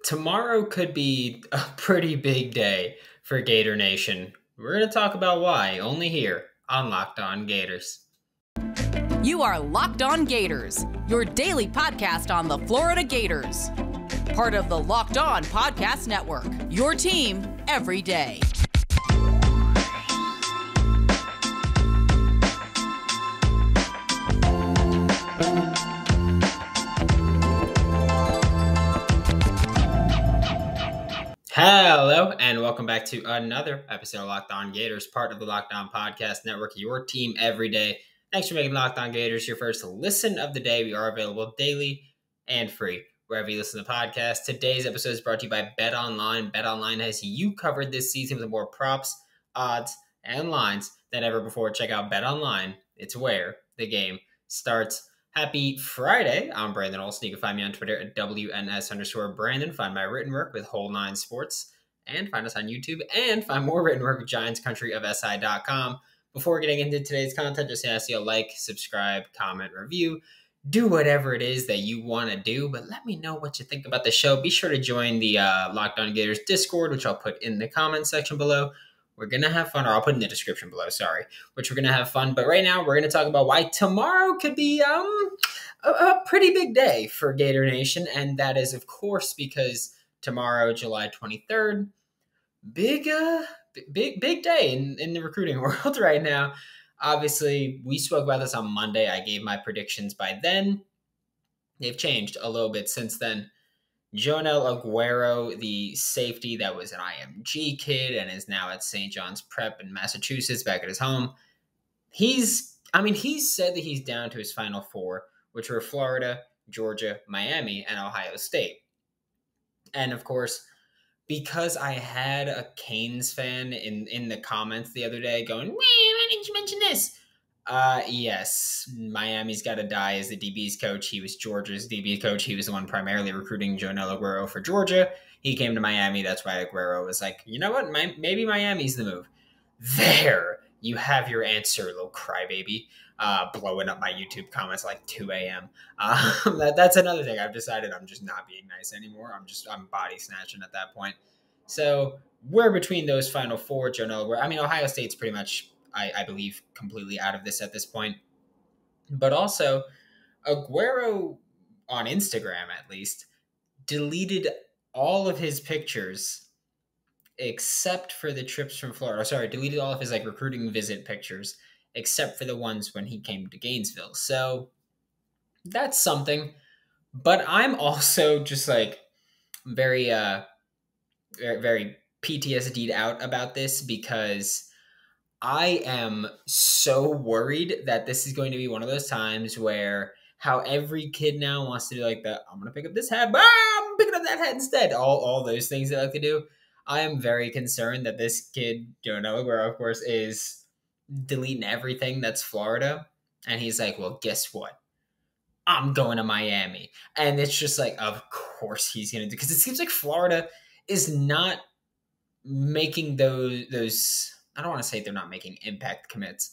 Tomorrow could be a pretty big day for Gator Nation. We're going to talk about why, only here on Locked On Gators. You are Locked On Gators, your daily podcast on the Florida Gators. Part of the Locked On Podcast Network, your team every day. Hello, and welcome back to another episode of Locked On Gators, part of the Locked On Podcast Network, your team every day. Thanks for making Locked On Gators your first listen of the day. We are available daily and free wherever you listen to the podcast. Today's episode is brought to you by BetOnline. BetOnline has you covered this season with more props, odds, and lines than ever before. Check out BetOnline. It's where the game starts. Happy Friday. I'm Brandon Olson. You can find me on Twitter at WNS_Brandon. Find my written work with Whole Nine Sports. And find us on YouTube. And find more written work at GiantsCountryOfSI.com. Before getting into today's content, just ask you to like, subscribe, comment, review. Do whatever it is that you want to do. But let me know what you think about the show. Be sure to join the Locked On Gators Discord, which I'll put in the comment section below. We're going to have fun, or I'll put in the description below, which we're going to have fun. But right now, we're going to talk about why tomorrow could be a pretty big day for Gator Nation. And that is, of course, because tomorrow, July 23rd, big day in the recruiting world right now. Obviously, we spoke about this on Monday. I gave my predictions by then. They've changed a little bit since then. Joenel Aguero, the safety that was an IMG kid and is now at St. John's Prep in Massachusetts, back at his home. He's said that he's down to his final four, which were Florida, Georgia, Miami, and Ohio State. And of course, because I had a Canes fan in the comments the other day going, why didn't you mention this? Yes, Miami's got to die as the DB's coach. He was Georgia's DB coach. He was the one primarily recruiting Joenel Aguero for Georgia. He came to Miami. That's why Aguero was like, you know what? Maybe Miami's the move. There, you have your answer, little crybaby. Blowing up my YouTube comments like 2 a.m. That's another thing. I've decided I'm just not being nice anymore. I'm body snatching at that point. So we're between those final four. Jono Aguero. Ohio State's pretty much, I believe, completely out of this at this point. But also, Aguero, on Instagram at least, deleted all of his pictures except for the trips from Florida. Sorry, deleted all of his recruiting visit pictures except for the ones when he came to Gainesville. So that's something. But I'm also just very, very PTSD'd out about this because I am so worried that this is going to be one of those times where how every kid now wants to do I'm going to pick up this hat, but I'm picking up that hat instead. All those things they like to do. I am very concerned that this kid, Jono Aguero, of course, is deleting everything that's Florida. And he's like, well, guess what? I'm going to Miami. And it's just of course he's going to do, because it seems like Florida is not making those I don't want to say they're not making impact commits,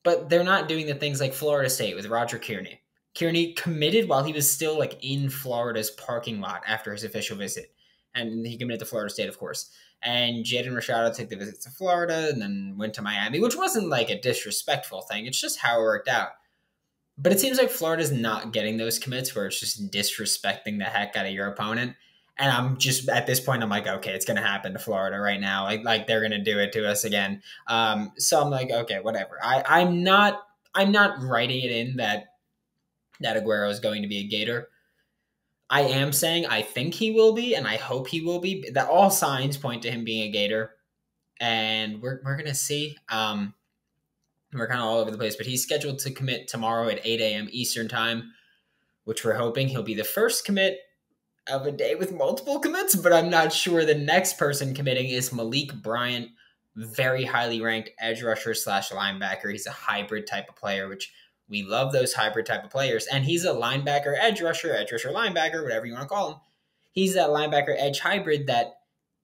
but they're not doing the things like Florida State with Roger Kearney. Kearney committed while he was still in Florida's parking lot after his official visit. And he committed to Florida State, of course. And Jaden Rashada took the visit to Florida and then went to Miami, which wasn't a disrespectful thing. It's just how it worked out. But it seems like Florida's not getting those commits where it's just disrespecting the heck out of your opponent. And I'm just, at this point, I'm okay, it's going to happen to Florida right now. They're going to do it to us again. So I'm okay, whatever. I'm not writing it in that Aguero is going to be a Gator. I am saying I think he will be, and I hope he will be. That all signs point to him being a Gator, and we're going to see. We're kind of all over the place, but he's scheduled to commit tomorrow at 8 a.m. Eastern time, which we're hoping he'll be the first commit of a day with multiple commits, but I'm not sure. The next person committing is Malik Bryant, very highly ranked edge rusher / linebacker. He's a hybrid type of player, which we love those hybrid type of players. And he's a linebacker, edge rusher, linebacker, whatever you want to call him. He's that linebacker edge hybrid that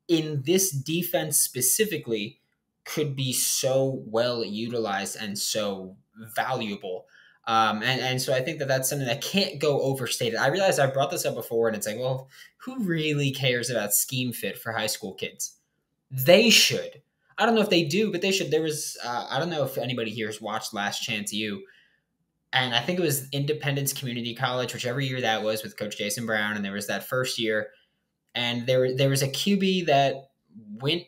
in this defense specifically could be so well utilized and so valuable. And so I think that that's something that can't go overstated. I realize I brought this up before, and it's like, well, who really cares about scheme fit for high school kids? They should. I don't know if they do, but they should. There was, I don't know if anybody here has watched Last Chance U, and I think it was Independence Community College, whichever year that was, with Coach Jason Brown, and there was that first year, and there was a QB that went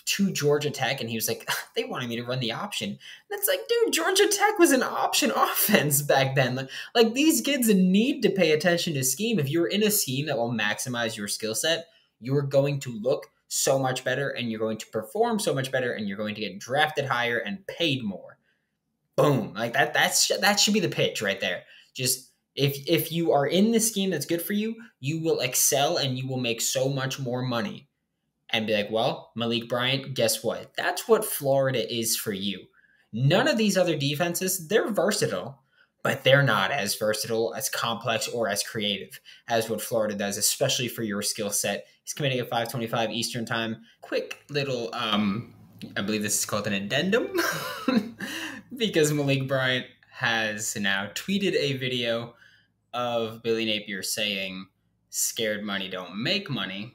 to Georgia Tech, and he was like, they wanted me to run the option. And it's like, dude, Georgia Tech was an option offense back then. Like these kids need to pay attention to scheme. If you're in a scheme that will maximize your skill set, you're going to look so much better, and you're going to perform so much better, and you're going to get drafted higher and paid more. Boom. Like that should be the pitch right there. Just if you are in the scheme that's good for you, you will excel and you will make so much more money. And be like, well, Malik Bryant, guess what? That's what Florida is for you. None of these other defenses, they're versatile, but they're not as versatile, as complex, or as creative as what Florida does, especially for your skill set. He's committing at 5:25 Eastern time. Quick little, I believe this is called an addendum, because Malik Bryant has now tweeted a video of Billy Napier saying, "Scared money don't make money."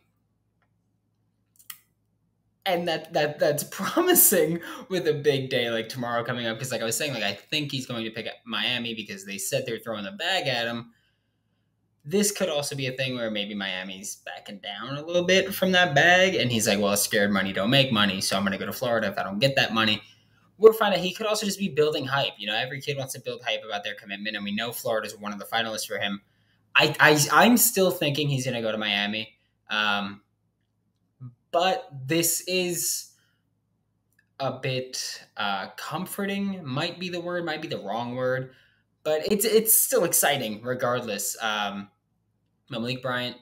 And that's promising with a big day like tomorrow coming up. Because like I was saying, like I think he's going to pick up Miami because they said they're throwing the bag at him. This could also be a thing where maybe Miami's backing down a little bit from that bag. And he's like, well, scared money don't make money. So I'm going to go to Florida if I don't get that money. We're finding he could also just be building hype. You know, every kid wants to build hype about their commitment. And we know Florida's one of the finalists for him. I'm still thinking he's going to go to Miami. But this is a bit comforting, might be the word, might be the wrong word, but it's still exciting regardless. Malik Bryant,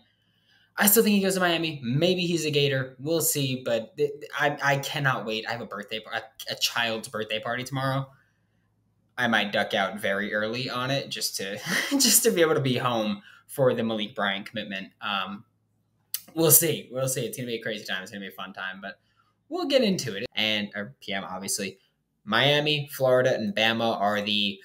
I still think he goes to Miami. Maybe he's a Gator. We'll see, but I cannot wait. I have a child's birthday party tomorrow. I might duck out very early on it just to be able to be home for the Malik Bryant commitment. We'll see. It's going to be a crazy time. It's going to be a fun time, but we'll get into it. And PM, obviously, Miami, Florida, and Bama are the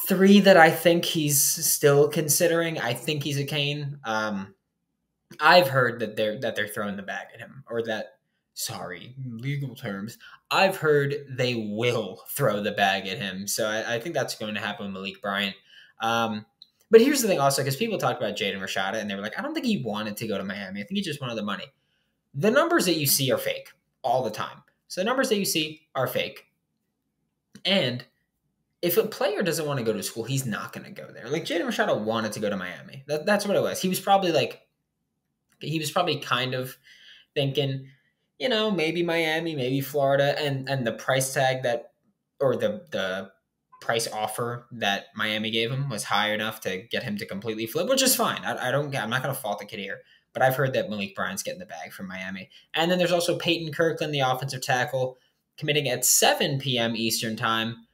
three that I think he's still considering. I think he's a Cane. I've heard that they're throwing the bag at him, or that, sorry, legal terms. I've heard they will throw the bag at him. So I think that's going to happen with Malik Bryant. But here's the thing also, because people talked about Jaden Rashada, and they were like, I don't think he wanted to go to Miami. I think he just wanted the money. The numbers that you see are fake all the time. So the numbers that you see are fake. And if a player doesn't want to go to school, he's not going to go there. Like Jaden Rashada wanted to go to Miami. That's what it was. He was probably kind of thinking, you know, maybe Miami, maybe Florida, and the price tag that, or the price offer that Miami gave him was high enough to get him to completely flip, which is fine. I'm not going to fault the kid here, but I've heard that Malik Bryant's getting the bag from Miami. And then there's also Payton Kirkland, the offensive tackle, committing at 7 p.m. Eastern time.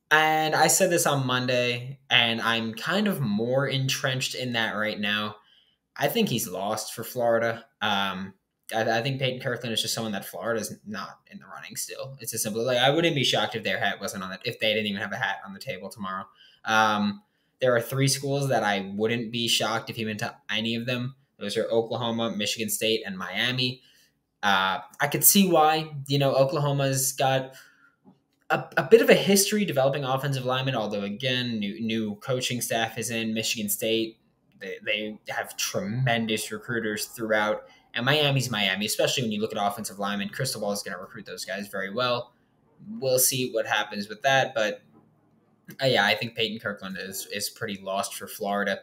And I said this on Monday, and I'm kind of more entrenched in that right now. I think he's lost for Florida. I think Peyton Kirkland is just someone that Florida's not in the running still. It's as simple. Like, I wouldn't be shocked if their hat wasn't on it, if they didn't even have a hat on the table tomorrow. There are 3 schools that I wouldn't be shocked if he went to any of them. Those are Oklahoma, Michigan State, and Miami. I could see why. You know, Oklahoma's got a bit of a history developing offensive linemen, although, again, new coaching staff is in. Michigan State, they have tremendous recruiters throughout. And Miami's Miami, especially when you look at offensive linemen. Cristobal is going to recruit those guys very well. We'll see what happens with that. But, yeah, I think Peyton Kirkland is pretty lost for Florida.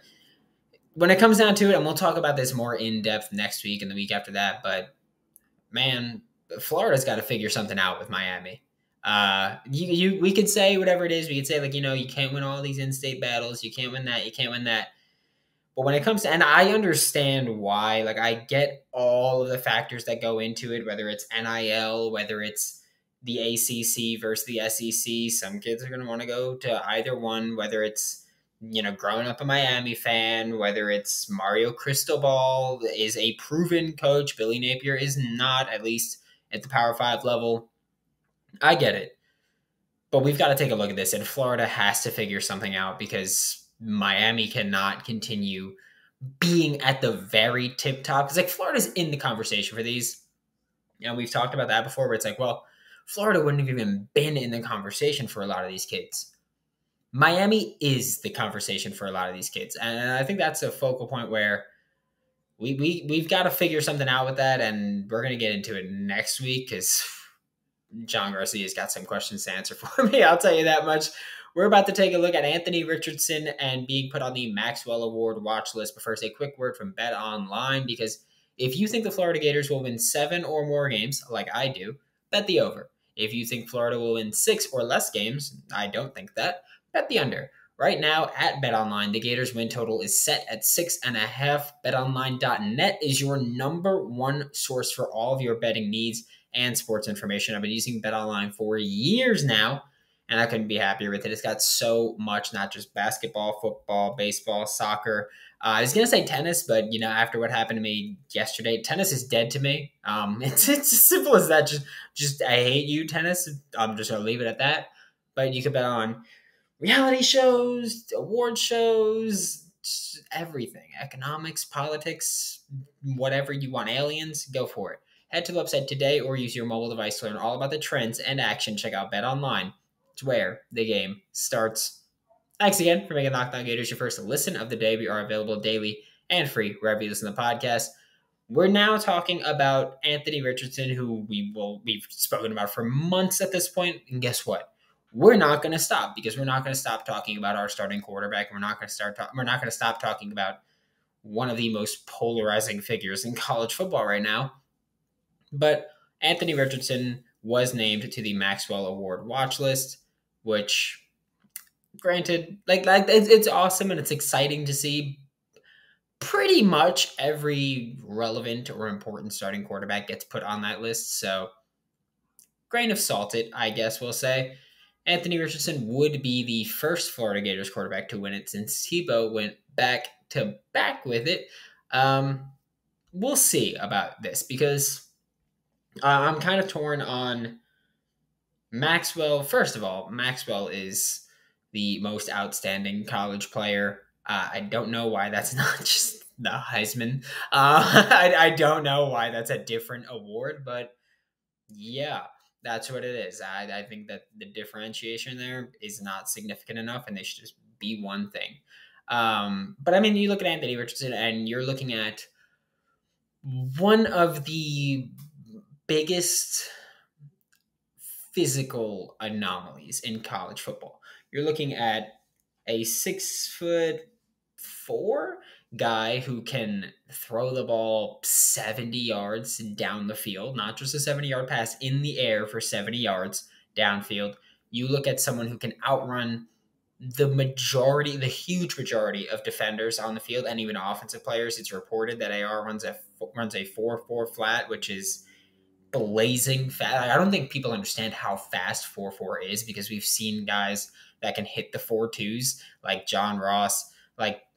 When it comes down to it, and we'll talk about this more in-depth next week and the week after that, but, man, Florida's got to figure something out with Miami. We could say whatever it is. We could say, like, you know, you can't win all these in-state battles. You can't win that. You can't win that. But when it comes to, and I understand why, like, I get all of the factors that go into it, whether it's NIL, whether it's the ACC versus the SEC. Some kids are going to want to go to either one, whether it's, you know, growing up a Miami fan, whether it's Mario Cristobal is a proven coach. Billy Napier is not, at least at the Power 5 level. I get it. But we've got to take a look at this, and Florida has to figure something out because Miami cannot continue being at the very tip top. Because like Florida's in the conversation for these. And we've talked about that before, where it's like, well, Florida wouldn't have even been in the conversation for a lot of these kids. Miami is the conversation for a lot of these kids. And I think that's a focal point where we've got to figure something out with that. And we're going to get into it next week because John Garcia's got some questions to answer for me. I'll tell you that much. We're about to take a look at Anthony Richardson and being put on the Maxwell Award watch list. But first, a quick word from BetOnline, because if you think the Florida Gators will win 7 or more games, like I do, bet the over. If you think Florida will win 6 or less games, I don't think that, bet the under. Right now at BetOnline, the Gators win total is set at 6.5. BetOnline.net is your number one source for all of your betting needs and sports information. I've been using BetOnline for years now, and I couldn't be happier with it. It's got so much, not just basketball, football, baseball, soccer. I was going to say tennis, but, after what happened to me yesterday, tennis is dead to me. It's as simple as that. Just I hate you, tennis. I'm just going to leave it at that. But you can bet on reality shows, award shows, everything. Economics, politics, whatever you want. Aliens, go for it. Head to the website today or use your mobile device to learn all about the trends and action. Check out BetOnline. It's where the game starts. Thanks again for making Locked On Gators your first listen of the day. We are available daily and free wherever you listen to the podcast. We're now talking about Anthony Richardson, who we've spoken about for months at this point. And guess what? We're not going to stop, because we're not going to stop talking about our starting quarterback. We're not going to stop talking about one of the most polarizing figures in college football right now. But Anthony Richardson was named to the Maxwell Award watch list, which, granted, it's awesome and it's exciting to see. Pretty much every relevant or important starting quarterback gets put on that list, so grain of salt it, I guess we'll say. Anthony Richardson would be the first Florida Gators quarterback to win it since Tebow went back to back with it. We'll see about this, because I'm kind of torn on Maxwell. First of all, Maxwell is the most outstanding college player. I don't know why that's not just the Heisman. I don't know why that's a different award, but yeah, that's what it is. I think that the differentiation there is not significant enough, and they should just be one thing. But I mean, you look at Anthony Richardson, and you're looking at one of the biggest physical anomalies in college football. You're looking at a 6'4" guy who can throw the ball 70 yards down the field, not just a 70-yard pass in the air for 70 yards downfield. You look at someone who can outrun the huge majority of defenders on the field and even offensive players. It's reported that AR runs a 4.4 flat, which is blazing fast. I don't think people understand how fast 4.4 is, because we've seen guys that can hit the 4.2s, like John Ross,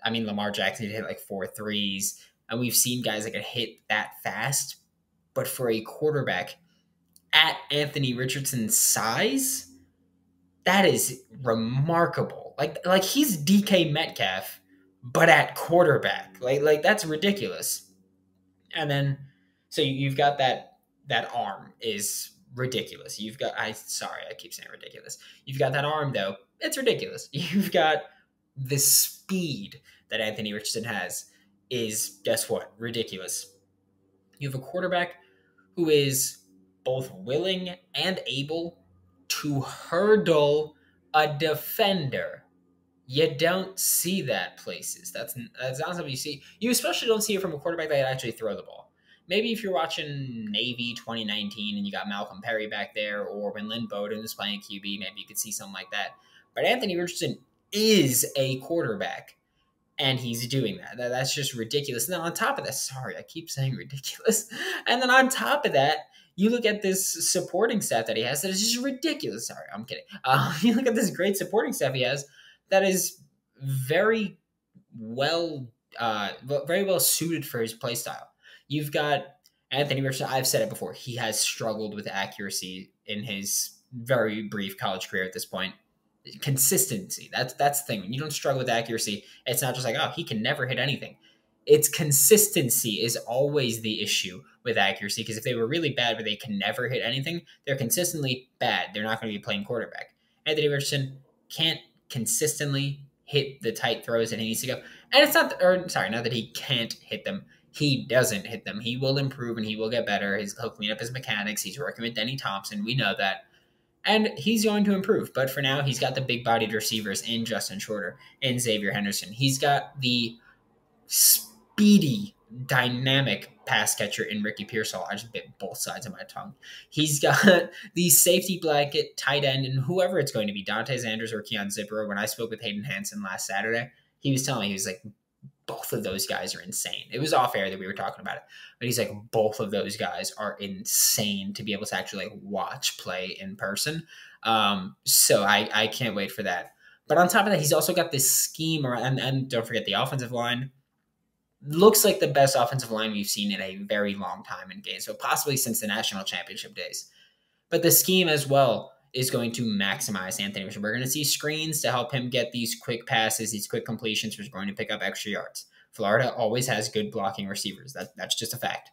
Lamar Jackson hit like 4.3s, and we've seen guys that can hit that fast. But for a quarterback at Anthony Richardson's size, that is remarkable. Like he's DK Metcalf, but at quarterback. Like that's ridiculous. And then, so you've got that arm is ridiculous. I keep saying ridiculous. You've got that arm, though. It's ridiculous. You've got the speed that Anthony Richardson has is, guess what? Ridiculous. You have a quarterback who is both willing and able to hurdle a defender. You don't see that places. That's not something you see. You especially don't see it from a quarterback that can actually throw the ball. Maybe if you're watching Navy 2019 and you got Malcolm Perry back there, or when Lynn Bowden was playing QB, maybe you could see something like that. But Anthony Richardson is a quarterback, and he's doing that. That's just ridiculous. And then on top of that, sorry, I keep saying ridiculous. And then on top of that, you look at this supporting staff that he has that is just ridiculous. Sorry, I'm kidding. You look at this great supporting staff he has that is very well suited for his play style. You've got Anthony Richardson. I've said it before. He has struggled with accuracy in his very brief college career at this point. Consistency. That's the thing. When you don't struggle with accuracy, it's not just like, oh, he can never hit anything. It's consistency is always the issue with accuracy, because if they were really bad but they can never hit anything, they're consistently bad. They're not going to be playing quarterback. Anthony Richardson can't consistently hit the tight throws that he needs to go. And it's not that he can't hit them. He doesn't hit them. He will improve and he will get better. He'll clean up his mechanics. He's working with Denny Thompson. We know that. And he's going to improve. But for now, he's got the big-bodied receivers in Justin Shorter and Xavier Henderson. He's got the speedy, dynamic pass catcher in Ricky Pearsall. I just bit both sides of my tongue. He's got the safety blanket, tight end, and whoever it's going to be, Dante Sanders or Keon Zipperer. When I spoke with Hayden Hansen last Saturday, he was telling me, he was like, both of those guys are insane. It was off air that we were talking about it, but he's like, both of those guys are insane to be able to actually like watch play in person. So I can't wait for that. But on top of that, he's also got this scheme around, and don't forget the offensive line. Looks like the best offensive line we've seen in a very long time in games, so possibly since the national championship days. But the scheme as well is going to maximize Anthony Richardson. We're going to see screens to help him get these quick passes, these quick completions, which are going to pick up extra yards. Florida always has good blocking receivers. That's just a fact.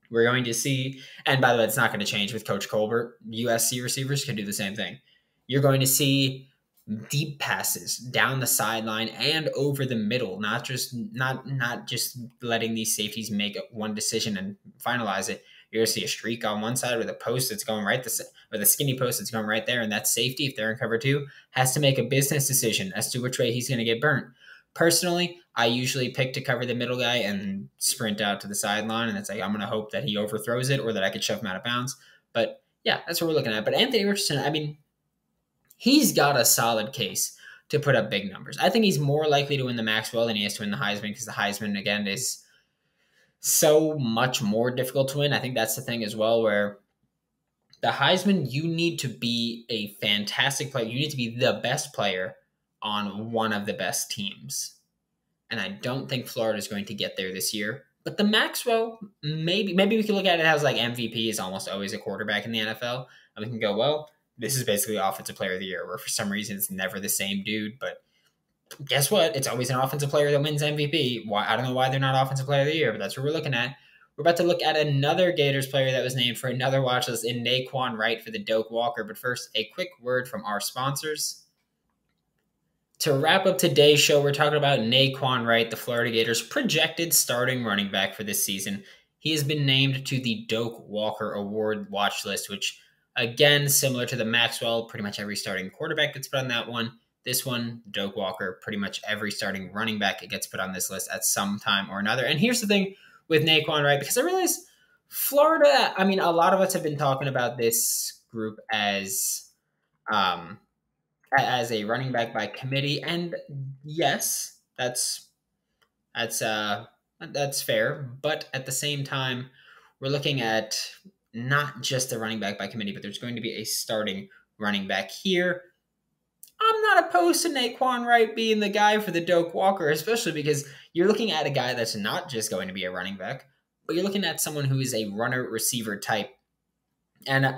We're going to see, and by the way, it's not going to change with Coach Colbert. USC receivers can do the same thing. You're going to see deep passes down the sideline and over the middle, not just letting these safeties make one decision and finalize it. You're going to see a streak on one side with a post that's going right, with a skinny post that's going right there, and that safety, if they're in cover two, has to make a business decision as to which way he's going to get burnt. Personally, I usually pick to cover the middle guy and sprint out to the sideline, and it's like I'm going to hope that he overthrows it or that I could shove him out of bounds. But yeah, that's what we're looking at. But Anthony Richardson, I mean, he's got a solid case to put up big numbers. I think he's more likely to win the Maxwell than he is to win the Heisman, because the Heisman, again, is so much more difficult to win. I think that's the thing as well, where the Heisman, you need to be a fantastic player. You need to be the best player on one of the best teams. And I don't think Florida is going to get there this year. But the Maxwell, maybe we can look at it as like MVP is almost always a quarterback in the NFL. And we can go, well, this is basically Offensive Player of the Year, where for some reason it's never the same dude. But guess what? It's always an offensive player that wins MVP. Why? I don't know why they're not Offensive Player of the Year, but that's what we're looking at. We're about to look at another Gators player that was named for another watch list in Quan Wright for the Doak Walker. But first, a quick word from our sponsors. To wrap up today's show, we're talking about Quan Wright, the Florida Gators' projected starting running back for this season. He has been named to the Doak Walker Award watch list, which, again, similar to the Maxwell, pretty much every starting quarterback gets put on that one. This one, Doak Walker, pretty much every starting running back gets put on this list at some time or another. And here's the thing with Quan Wright, because I realize Florida, I mean, a lot of us have been talking about this group as a running back by committee, and yes, that's fair. But at the same time, we're looking at not just a running back by committee, but there's going to be a starting running back here. I'm not opposed to Quan Wright being the guy for the Doak Walker, especially because you're looking at a guy that's not just going to be a running back, but you're looking at someone who is a runner-receiver type. And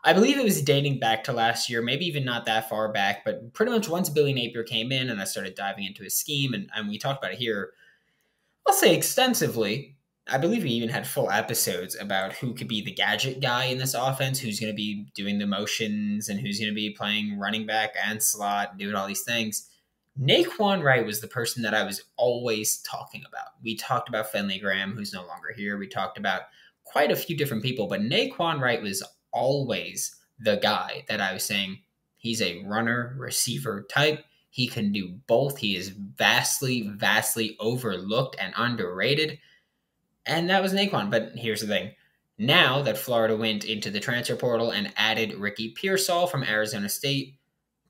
I believe it was dating back to last year, maybe even not that far back, but pretty much once Billy Napier came in and I started diving into his scheme, and we talked about it here, I'll say extensively. I believe we even had full episodes about who could be the gadget guy in this offense, who's going to be doing the motions and who's going to be playing running back and slot, doing all these things. Quan Wright was the person that I was always talking about. We talked about Finley Graham, who's no longer here. We talked about quite a few different people, but Quan Wright was always the guy that I was saying he's a runner receiver type. He can do both. He is vastly, vastly overlooked and underrated. And that was Quan. But here's the thing. Now that Florida went into the transfer portal and added Ricky Pearsall from Arizona State,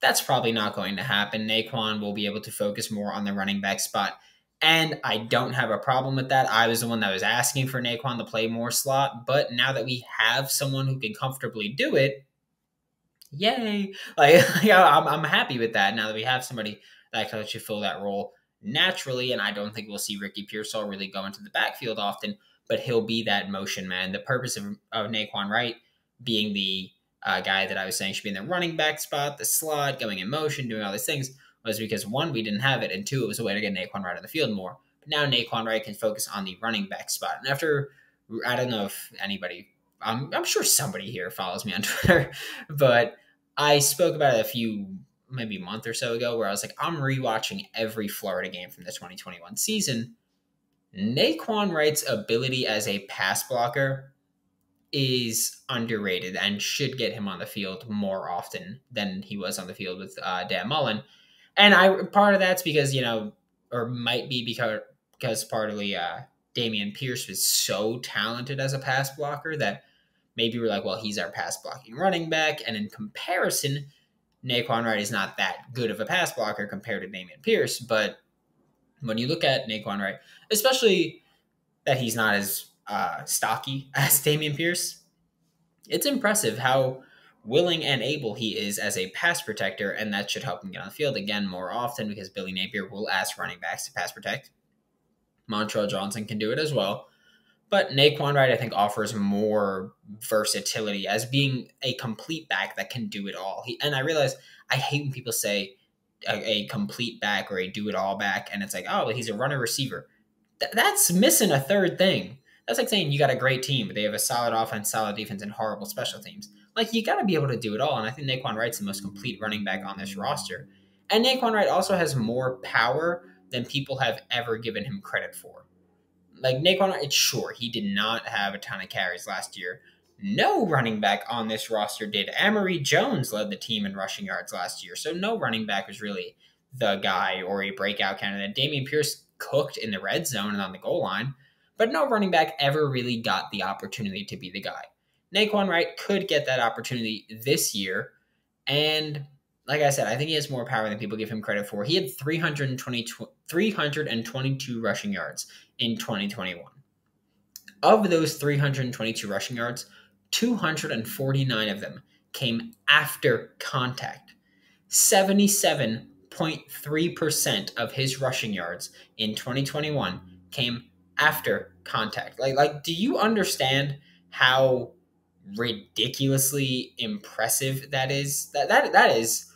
that's probably not going to happen. Quan will be able to focus more on the running back spot. And I don't have a problem with that. I was the one that was asking for Quan to play more slot. But now that we have someone who can comfortably do it, yay. I'm happy with that now that we have somebody that can actually fill that role naturally. And I don't think we'll see Ricky Pearsall really go into the backfield often, but he'll be that motion man. The purpose of Quan Wright being the guy that I was saying should be in the running back spot, the slot, going in motion, doing all these things, was because one, we didn't have it, and two, it was a way to get Naquan Wright on the field more. But now Naquan Wright can focus on the running back spot. And after, I don't know if anybody, I'm sure somebody here follows me on Twitter, but I spoke about it maybe a month or so ago, where I was like, I'm rewatching every Florida game from the 2021 season. Naquan Wright's ability as a pass blocker is underrated and should get him on the field more often than he was on the field with Dan Mullen. And part of that's because, or might be because partly Dameon Pierce was so talented as a pass blocker that maybe we're like, well, he's our pass blocking running back. And in comparison, Naquan Wright is not that good of a pass blocker compared to Dameon Pierce. But when you look at Naquan Wright, especially that he's not as stocky as Dameon Pierce, it's impressive how willing and able he is as a pass protector, and that should help him get on the field again more often because Billy Napier will ask running backs to pass protect. Montreal Johnson can do it as well. But Naquan Wright, I think, offers more versatility as being a complete back that can do it all. And I realize I hate when people say a complete back or a do-it-all back, and it's like, oh, but he's a runner receiver. That's missing a third thing. That's like saying you got a great team, but they have a solid offense, solid defense, and horrible special teams. Like, you got to be able to do it all, and I think Naquan Wright's the most complete running back on this roster. And Naquan Wright also has more power than people have ever given him credit for. Like, Naquan Wright, sure, he did not have a ton of carries last year. No running back on this roster did. Emory Jones led the team in rushing yards last year, so no running back was really the guy or a breakout candidate. Dameon Pierce cooked in the red zone and on the goal line, but no running back ever really got the opportunity to be the guy. Naquan Wright could get that opportunity this year, and like I said, I think he has more power than people give him credit for. He had 322 rushing yards in 2021. Of those 322 rushing yards, 249 of them came after contact. 77.3% of his rushing yards in 2021 came after contact. Like, do you understand how ridiculously impressive that is? That is,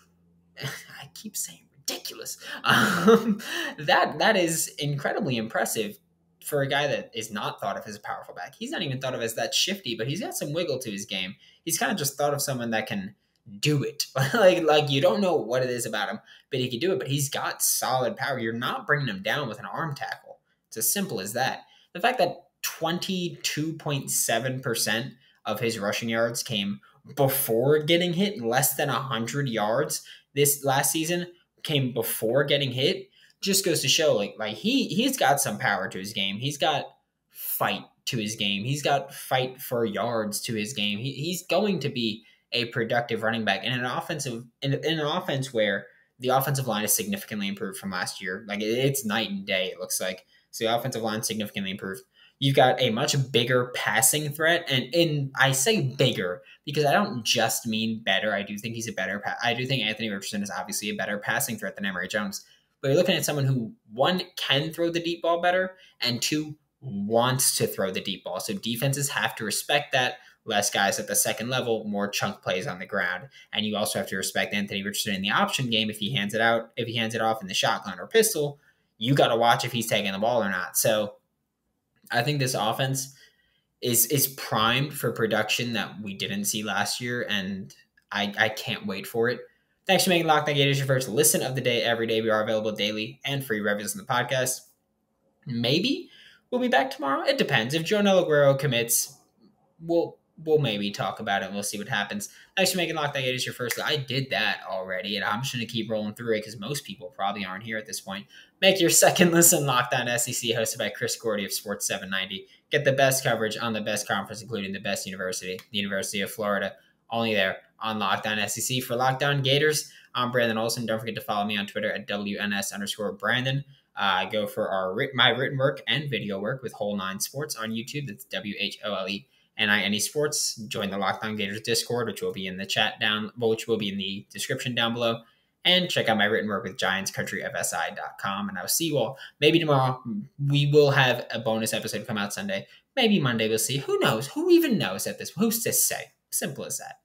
I keep saying ridiculous. That is incredibly impressive for a guy that is not thought of as a powerful back. He's not even thought of as that shifty, but he's got some wiggle to his game. He's kind of just thought of someone that can do it. like you don't know what it is about him, but he can do it. But he's got solid power. You're not bringing him down with an arm tackle. It's as simple as that. The fact that 22.7% of his rushing yards came before getting hit, less than 100 yards this last season came before getting hit, just goes to show like he's got some power to his game. He's got fight to his game. He's got fight for yards to his game. He's going to be a productive running back in an offense where the offensive line is significantly improved from last year. Like, it's night and day, it looks like. So the offensive line significantly improved. You've got a much bigger passing threat, and I say bigger because I don't just mean better. I do think he's a better. I do think Anthony Richardson is obviously a better passing threat than Emory Jones. But you're looking at someone who, one, can throw the deep ball better, and two, wants to throw the deep ball. So defenses have to respect that. Less guys at the second level, more chunk plays on the ground. And you also have to respect Anthony Richardson in the option game. If he hands it off in the shotgun or pistol, you got to watch if he's taking the ball or not. So I think this offense is primed for production that we didn't see last year, and I can't wait for it. Thanks for making Locked On Gators your first listen of the day every day. We are available daily and free reviews in the podcast. Maybe we'll be back tomorrow. It depends. If Joenel Aguero commits, we'll maybe talk about it and we'll see what happens. Thanks for making Locked On Gators your first. I did that already, and I'm just going to keep rolling through it because most people probably aren't here at this point. Make your second listen Locked On SEC, hosted by Chris Gordy of Sports 790. Get the best coverage on the best conference, including the best university, the University of Florida. Only there on Locked On SEC. For Locked On Gators, I'm Brandon Olson. Don't forget to follow me on Twitter at WNS_Brandon. Go for my written work and video work with Whole 9 Sports on YouTube. That's WHOLENINE Sports. Join the Locked On Gators Discord, which will be in the which will be in the description down below. And check out my written work with GiantsCountryFSI.com. And I'll see you all maybe tomorrow. We will have a bonus episode come out Sunday. Maybe Monday, we'll see. Who knows? Who even knows at this? Who's to say? Simple as that.